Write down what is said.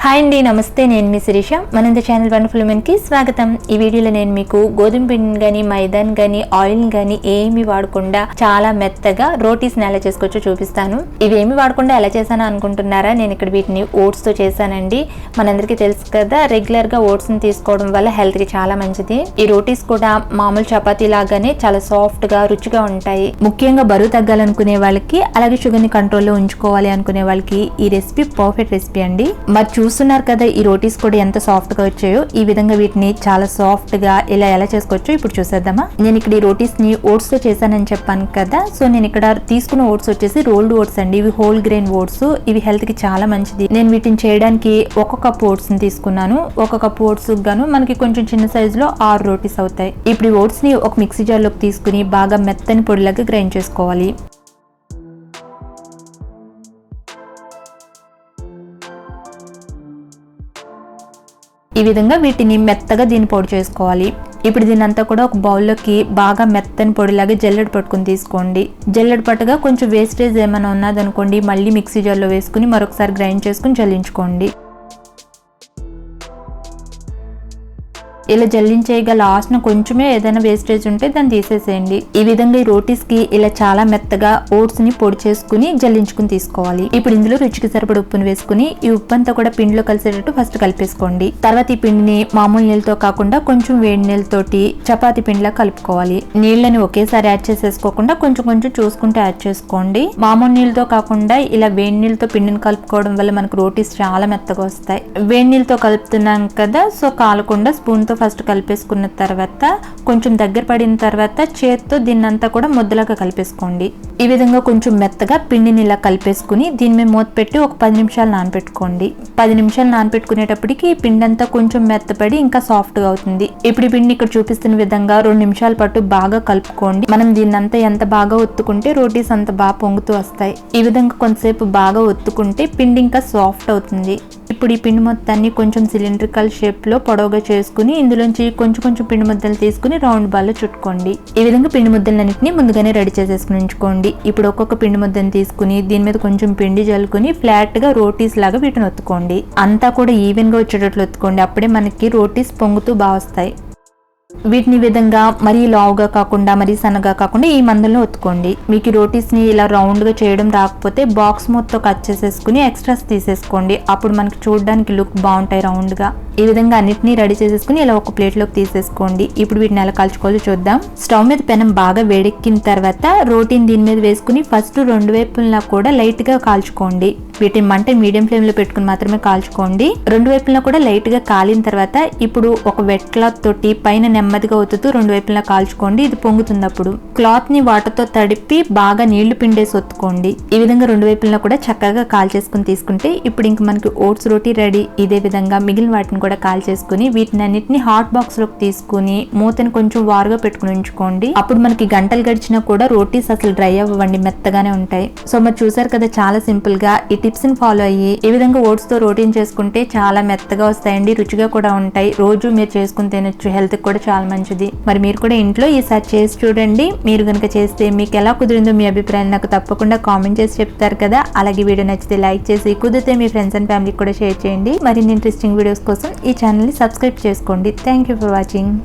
Hi అండి, నమస్తే. నేను మీ శిరీష. మన ఛానల్ వండర్ఫుల్ ఉమెన్ కి స్వాగతం. ఈ వీడియోలో నేను మీకు గోధుమ పిండిని కానీ మైదాని కానీ ఆయిల్ కానీ ఏమి వాడకుండా చాలా మెత్తగా రోటీస్ని ఎలా చేసుకోవచ్చో చూపిస్తాను. ఇవేమి వాడకుండా ఎలా చేశాను అనుకుంటున్నారా? నేను ఇక్కడ వీటిని ఓట్స్ తో చేశానండి. మనందరికీ తెలుసు కదా, రెగ్యులర్ గా ఓట్స్ ని తీసుకోవడం వల్ల హెల్త్ కి చాలా మంచిది. ఈ రోటీస్ కూడా మామూలు చపాతీ లాగానే చాలా సాఫ్ట్ గా రుచిగా ఉంటాయి. ముఖ్యంగా బరువు తగ్గాలనుకునే వాళ్ళకి, అలాగే షుగర్ ని కంట్రోల్లో ఉంచుకోవాలి అనుకునే వాళ్ళకి ఈ రెసిపీ పర్ఫెక్ట్ రెసిపీ అండి. మరి చూస్తున్నారు కదా, ఈ రోటీస్ కూడా ఎంత సాఫ్ట్ గా వచ్చాయో. ఈ విధంగా వీటిని చాలా సాఫ్ట్ గా ఎలా చేసుకోవచ్చో ఇప్పుడు చూసేద్దామా. నేను ఇక్కడ ఈ రోటీస్ ని ఓట్స్ తో చేశానని చెప్పాను కదా. సో నేను ఇక్కడ తీసుకున్న ఓట్స్ వచ్చేసి రోల్డ్ ఓట్స్ అండి. ఇవి హోల్ గ్రెయిన్ ఓట్స్. ఇవి హెల్త్ కి చాలా మంచిది. నేను వీటిని చేయడానికి 1 కప్ ఓట్స్ ని తీసుకున్నాను. 1 కప్ ఓట్స్ గాను మనకి కొంచెం చిన్న సైజ్ లో 6 రోటీస్ అవుతాయి. ఇప్పుడు ఈ ఓట్స్ ని ఒక మిక్సీ జార్ లోకి తీసుకుని బాగా మెత్తని పొడిలాగా గ్రైండ్ చేసుకోవాలి. ఈ విధంగా వీటిని మెత్తగా దీన్ని పొడి చేసుకోవాలి. ఇప్పుడు దీని అంతా కూడా ఒక బౌల్లోకి బాగా మెత్తని పొడిలాగా జల్లెడ పట్టుకుని తీసుకోండి. జల్లెడ పట్టుగా కొంచెం వేస్టేజ్ ఏమైనా ఉన్నదనుకోండి, మళ్ళీ మిక్సీ జార్లో వేసుకుని మరొకసారి గ్రైండ్ చేసుకుని జల్లించుకోండి. ఇలా జల్లించేయగా లాస్ట్ ను కొంచెమే ఏదైనా వేస్టేజ్ ఉంటే దాన్ని తీసేసేయండి. ఈ విధంగా ఈ రోటీస్ కి ఇలా చాలా మెత్తగా ఓట్స్ ని పొడి చేసుకుని జల్లించుకుని తీసుకోవాలి. ఇప్పుడు ఇందులో రుచికి సరిపడ ఉప్పుని వేసుకుని ఈ ఉప్పు అంతా కూడా పిండిలో కలిసేటట్టు ఫస్ట్ కలిపేసుకోండి. తర్వాత ఈ పిండిని మామూలు నీళ్ళతో కాకుండా కొంచెం వేడి నీళ్ళతోటి చపాతీ పిండిలా కలుపుకోవాలి. నీళ్ళని ఒకేసారి యాడ్ చేసేసుకోకుండా కొంచెం కొంచెం చూసుకుంటూ యాడ్ చేసుకోండి. మామూలు నీళ్ళతో కాకుండా ఇలా వేడి నీళ్ళతో పిండిని కలుపుకోవడం వల్ల మనకు రోటీస్ చాలా మెత్తగా వస్తాయి. వేడి నీళ్ళతో కలుపుతున్నాం కదా, సో కాలకుండా స్పూన్ తో ఫస్ట్ కలిపేసుకున్న తర్వాత కొంచెం దగ్గర పడిన తర్వాత చేత్తో దీన్నంతా కూడా ముద్దలాగా కలిపేసుకోండి. ఈ విధంగా కొంచెం మెత్తగా పిండిని ఇలా కలిపేసుకుని దీని మీద మూత పెట్టి ఒక 10 నిమిషాలు నానపెట్టుకోండి. 10 నిమిషాలు నానపెట్టుకునేటప్పటికి ఈ పిండి అంతా కొంచెం మెత్తపడి ఇంకా సాఫ్ట్ గా అవుతుంది. ఇప్పుడు ఈ పిండిని ఇక్కడ చూపిస్తున్న విధంగా 2 నిమిషాల పాటు బాగా కలుపుకోండి. మనం దీన్నంతా ఎంత బాగా ఒత్తుకుంటే రోటీస్ అంత బాగా పొంగుతూ వస్తాయి. ఈ విధంగా కొంతసేపు బాగా ఒత్తుకుంటే పిండి ఇంకా సాఫ్ట్ అవుతుంది. ఇప్పుడు ఈ పిండి మొత్తాన్ని కొంచెం సిలిండ్రికల్ షేప్ లో పొడవుగా చేసుకుని ఇందులోంచి కొంచెం కొంచెం పిండి ముద్దలు తీసుకుని రౌండ్ బాల్ లో చుట్టుకోండి. ఈ విధంగా పిండి ముద్దలన్నింటినీ ముందుగానే రెడీ చేసేసుకుని ఉంచుకోండి. ఇప్పుడు ఒక్కొక్క పిండి ముద్దను తీసుకుని దీని మీద కొంచెం పిండి జల్లుకుని ఫ్లాట్ గా రోటీస్ లాగా వీటిని ఒత్తుకోండి. అంతా కూడా ఈవెన్ గా వచ్చేటట్లు ఒత్తుకోండి. అప్పుడే మనకి రోటీస్ పొంగుతూ బాగా వస్తాయి. వీటిని విధంగా మరీ లావుగా కాకుండా మరీ సన్నగా కాకుండా ఈ మందలను ఒత్తుకోండి. మీకు రోటీస్ ని ఇలా రౌండ్ గా చేయడం రాకపోతే బాక్స్ మొత్తం కట్ చేసేసుకుని ఎక్స్ట్రాస్ తీసేసుకోండి. అప్పుడు మనకి చూడడానికి లుక్ బాగుంటాయి రౌండ్ గా. ఈ విధంగా అన్నిటినీ రెడీ చేసేసుకుని ఇలా ఒక ప్లేట్ లోకి తీసేసుకోండి. ఇప్పుడు వీటిని ఎలా కాల్చుకోవాలో చూద్దాం. స్టవ్ మీద పెనం బాగా వేడెక్కిన తర్వాత రోటీని దీని మీద వేసుకుని ఫస్ట్ 2 వైపులా కూడా లైట్ గా కాల్చుకోండి. వీటిని మంట మీడియం ఫ్లేమ్ లో పెట్టుకుని మాత్రమే కాల్చుకోండి. 2 వైపులా కూడా లైట్ గా కాలిన తర్వాత ఇప్పుడు ఒక వెట్ క్లాత్ తోటి పైన నెమ్మదిగా ఒత్తుతూ 2 వైపులా కాల్చుకోండి. ఇది పొంగుతున్నప్పుడు క్లాత్ ని వాటర్ తో తడిపి బాగా నీళ్లు పిండేసి ఒత్తుకోండి. ఈ విధంగా 2 వైపులా కూడా చక్కగా కాల్చేసుకుని తీసుకుంటే ఇప్పుడు ఇంక మనకి ఓట్స్ రోటీ రెడీ. ఇదే విధంగా మిగిలిన వాటిని కూడా కాల్చేసుకుని వీటిని అన్నిటిని హాట్ బాక్స్ లోకి తీసుకుని మూతని కొంచెం వారుగా పెట్టుకుని ఉంచుకోండి. అప్పుడు మనకి గంటలు గడిచినా కూడా రోటీస్ అసలు డ్రై అవ్వండి, మెత్తగానే ఉంటాయి. సో మరి చూసారు కదా, చాలా సింపుల్ గా ఈ టిప్స్ ని ఫాలో అయ్యి ఈ విధంగా ఓట్స్ తో రోటీని చేసుకుంటే చాలా మెత్తగా వస్తాయండి, రుచిగా కూడా ఉంటాయి. రోజు మీరు చేసుకుని తినొచ్చు, హెల్త్ కి కూడా చాలా మంచిది. మరి మీరు కూడా ఇంట్లో ఈసారి చేసి చూడండి. మీరు కనుక చేస్తే మీకు ఎలా కుదిరిందో మీ అభిప్రాయం నాకు తప్పకుండా కామెంట్ చేసి చెప్తారు కదా. అలాగే వీడియో నచ్చితే లైక్ చేసి, కుదిరితే మీ ఫ్రెండ్స్ అండ్ ఫ్యామిలీకి కూడా షేర్ చేయండి. మరిన్ని ఇంట్రెస్టింగ్ వీడియోస్ కోసం ఈ ఛానల్ ని సబ్స్క్రైబ్ చేసుకోండి. Thank you for watching.